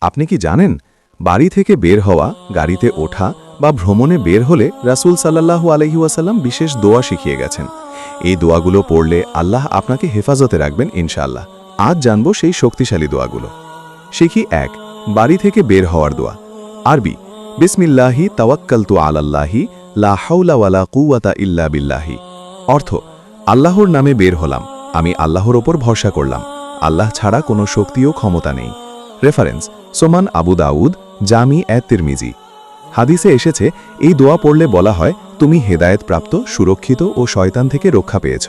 আপনি কি জানেন বাড়ি থেকে বের হওয়া, গাড়িতে ওঠা বা ভ্রমণে বের হলে রাসূল সাল্লাল্লাহু আলাইহি ওয়াসাল্লাম বিশেষ দোয়া শিখিয়ে গেছেন। এই দোয়াগুলো পড়লে আল্লাহ আপনাকে হেফাজতে রাখবেন ইনশাআল্লাহ। আজ জানব সেই শক্তিশালী দোয়াগুলো। শিখি ১, বাড়ি থেকে বের হওয়ার দোয়া। আরবি, বিসমিল্লাহি তাওয়াক্কালতু আলাল্লাহি লা হাওলা ওয়ালা কুওয়াতা ইল্লা বিল্লাহি। অর্থ, আল্লাহর নামে বের হলাম, আমি আল্লাহর ওপর ভরসা করলাম, আল্লাহ ছাড়া কোনো শক্তি ও ক্ষমতা নেই। রেফারেন্স, সোমান আবু দাউদ, জামি তিরমিজি। হাদিসে এসেছে এই দোয়া পড়লে বলা হয় তুমি হেদায়েতপ্রাপ্ত, সুরক্ষিত ও শয়তান থেকে রক্ষা পেয়েছ।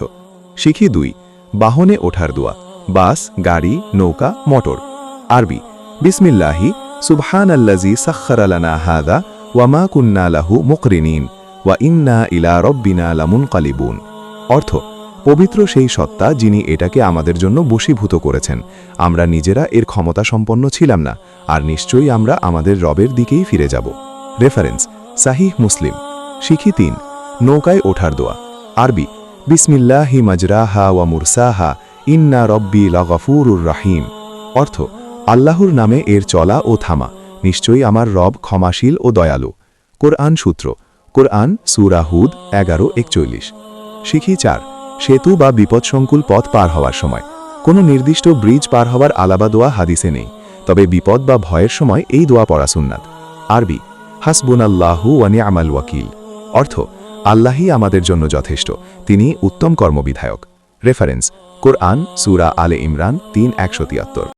শিখি ২, বাহনে ওঠার দোয়া। বাস, গাড়ি, নৌকা, মোটর। আরবি, বিসমিল্লাহি সুবহানাল্লাযী সাখখারা লানা হাযা ওয়া মা কুন্না লাহু মুকরিনিন ওয়া ইন্না ইলা রাব্বিনা লামুনকালিবুন। অর্থ, পবিত্র সেই সত্তা যিনি এটাকে আমাদের জন্য বশীভূত করেছেন, আমরা নিজেরা এর ক্ষমতা সম্পন্ন ছিলাম না, আর নিশ্চয়ই আমরা আমাদের রবের দিকেই ফিরে যাব। রেফারেন্স, সাহিহ মুসলিম। শিখি ৩, নৌকায় ওঠার দোয়া। আরবি, বিসমিল্লাহি মাজরাহা ওয়া মুরসাহা ইন্না রব্বি লাগফুরুর রাহিম। অর্থ, আল্লাহর নামে এর চলা ও থামা, নিশ্চয়ই আমার রব ক্ষমাশীল ও দয়ালু। কোরআন সূত্র, কোরআন সূরা হুদ 11:41। শিখি ৪, সেতু বা বিপদসংকুল পথ পার হওয়ার সময়। কোনো নির্দিষ্ট ব্রিজ পার হওয়ার আলাদা দোয়া হাদিসে নেই, তবে বিপদ বা ভয়ের সময় এই দোয়া পড়া সুন্নাত। আরবি, হাসবুনাল্লাহু ওয়া নি'মাল ওয়াকিল। অর্থ, আল্লাহই আমাদের জন্য যথেষ্ট, তিনি উত্তম কর্মবিধায়ক। রেফারেন্স, কোরআন সূরা আলে ইমরান 3:173।